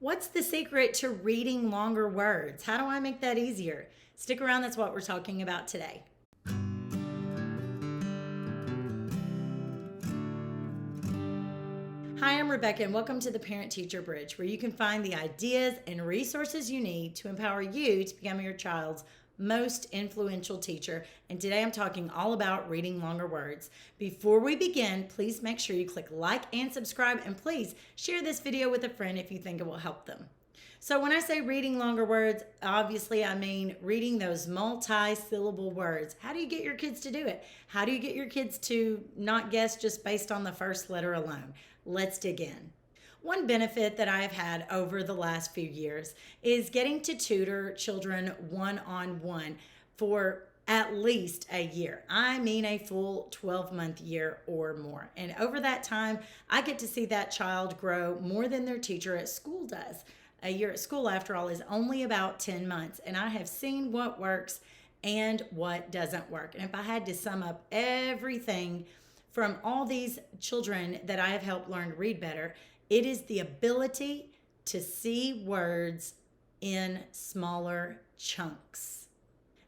What's the secret to reading longer words? How do I make that easier? Stick around, that's what we're talking about today. Hi, I'm Rebecca, and welcome to the Parent Teacher Bridge, where you can find the ideas and resources you need to empower you to become your child's most influential teacher. And today I'm talking all about reading longer words. Before we begin, please make sure you click like and subscribe, and please share this video with a friend if you think it will help them. So when I say reading longer words, obviously I mean reading those multi-syllable words. How do you get your kids to do it? How do you get your kids to not guess just based on the first letter alone? Let's dig in. One benefit that I've had over the last few years is getting to tutor children one-on-one for at least a year. I mean a full 12-month year or more. And over that time, I get to see that child grow more than their teacher at school does. A year at school, after all, is only about 10 months, and I have seen what works and what doesn't work. And if I had to sum up everything from all these children that I have helped learn to read better, it is the ability to see words in smaller chunks.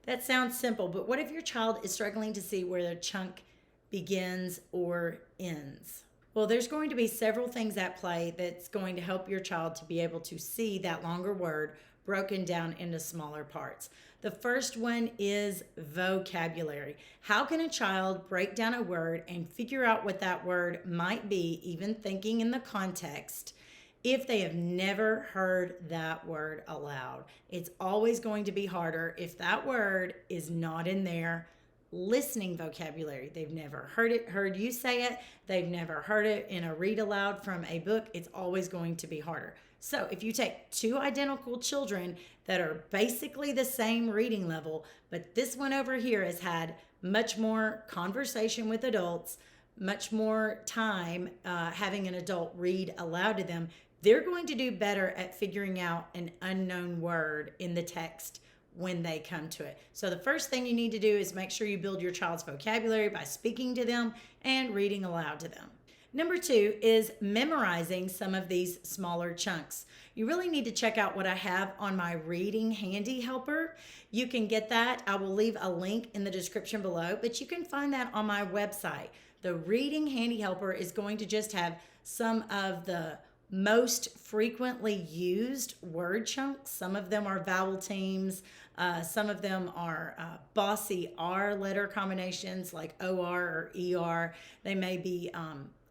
That sounds simple, but what if your child is struggling to see where their chunk begins or ends? Well, there's going to be several things at play that's going to help your child to be able to see that longer word broken down into smaller parts. The first one is vocabulary. How can a child break down a word and figure out what that word might be, even thinking in the context, if they have never heard that word aloud? It's always going to be harder if that word is not in their listening vocabulary. They've never heard you say it. They've never heard it in a read aloud from a book. It's always going to be harder. So if you take two identical children that are basically the same reading level, but this one over here has had much more conversation with adults, much more time having an adult read aloud to them, they're going to do better at figuring out an unknown word in the text when they come to it. So the first thing you need to do is make sure you build your child's vocabulary by speaking to them and reading aloud to them. Number two is memorizing some of these smaller chunks. You really need to check out what I have on my Reading Handy Helper. You can get that. I will leave a link in the description below, but you can find that on my website. The Reading Handy Helper is going to just have some of the most frequently used word chunks. Some of them are vowel teams. Some of them are bossy R letter combinations like OR or ER. They may be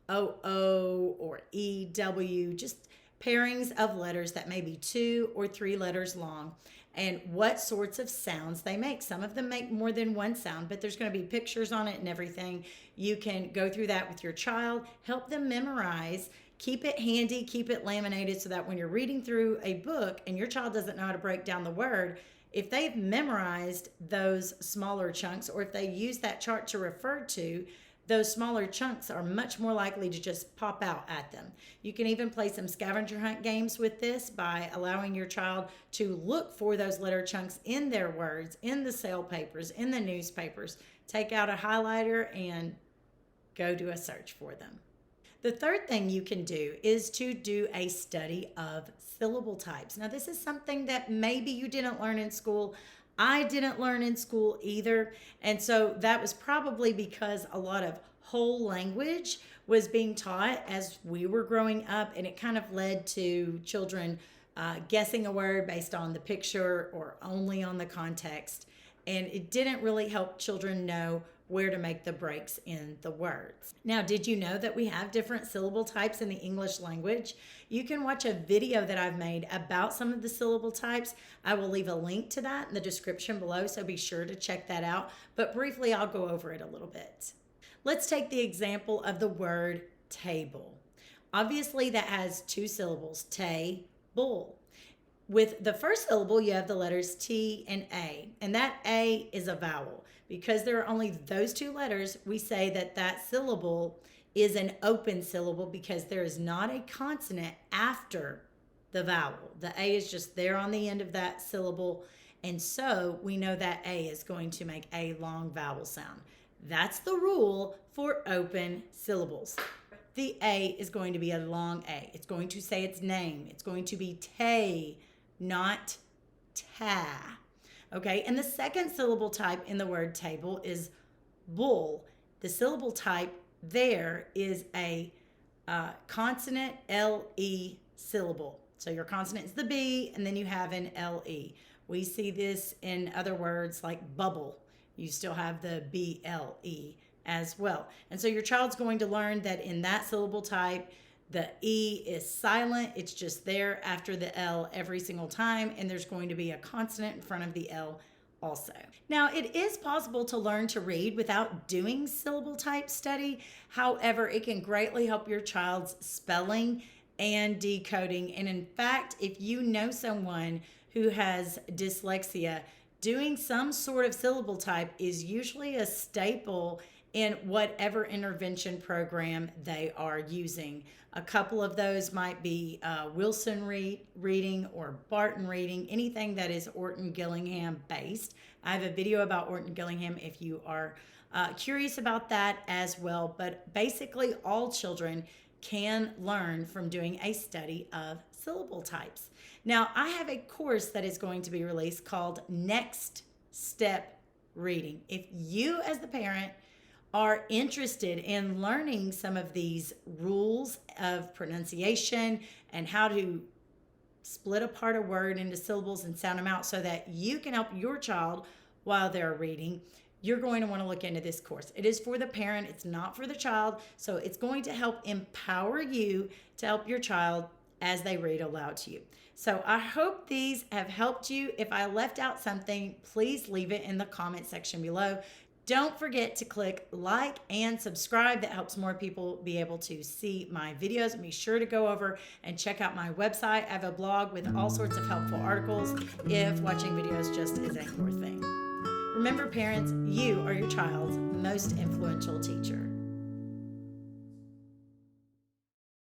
OO or EW, just pairings of letters that may be 2 or 3 letters long, and what sorts of sounds they make. Some of them make more than one sound, but there's going to be pictures on it and everything. You can go through that with your child, help them memorize, keep it handy, keep it laminated so that when you're reading through a book and your child doesn't know how to break down the word, if they've memorized those smaller chunks, or if they use that chart to refer to, those smaller chunks are much more likely to just pop out at them. You can even play some scavenger hunt games with this by allowing your child to look for those letter chunks in their words, in the sale papers, in the newspapers. Take out a highlighter and go do a search for them. The third thing you can do is to do a study of syllable types. Now, this is something that maybe you didn't learn in school. I didn't learn in school either. And so that was probably because a lot of whole language was being taught as we were growing up, and it kind of led to children guessing a word based on the picture or only on the context. And it didn't really help children know where to make the breaks in the words. Now, did you know that we have different syllable types in the English language? You can watch a video that I've made about some of the syllable types. I will leave a link to that in the description below, so be sure to check that out. But briefly, I'll go over it a little bit. Let's take the example of the word table. Obviously, that has 2 syllables, bull. With the first syllable, you have the letters T and A, and that A is a vowel. Because there are only those 2 letters, we say that that syllable is an open syllable because there is not a consonant after the vowel. The A is just there on the end of that syllable, and so we know that A is going to make a long vowel sound. That's the rule for open syllables. the A is going to be a long A. It's going to say its name. It's going to be tay, not ta. Okay, and the second syllable type in the word table is bull. The syllable type there is a consonant LE syllable. So your consonant is the B, and then you have an LE. We see this in other words like bubble. You still have the BLE as well. And so your child's going to learn that in that syllable type, the E is silent. It's just there after the L every single time, and there's going to be a consonant in front of the L also. Now, it is possible to learn to read without doing syllable type study. However, it can greatly help your child's spelling and decoding. And in fact, if you know someone who has dyslexia, doing some sort of syllable type is usually a staple in whatever intervention program they are using. A couple of those might be Wilson reading or Barton reading, anything that is Orton Gillingham based. I have a video about Orton Gillingham if you are curious about that as well. But basically, all children can learn from doing a study of syllable types. Now, I have a course that is going to be released called Next Step Reading. If you, as the parent, are interested in learning some of these rules of pronunciation and how to split apart a word into syllables and sound them out so that you can help your child while they're reading, you're going to want to look into this course. It is for the parent, it's not for the child, so it's going to help empower you to help your child as they read aloud to you. So I hope these have helped you. If I left out something, please leave it in the comment section below. Don't forget to click like and subscribe. That helps more people be able to see my videos. And be sure to go over and check out my website. I have a blog with all sorts of helpful articles if watching videos just isn't your thing. Remember, parents, you are your child's most influential teacher.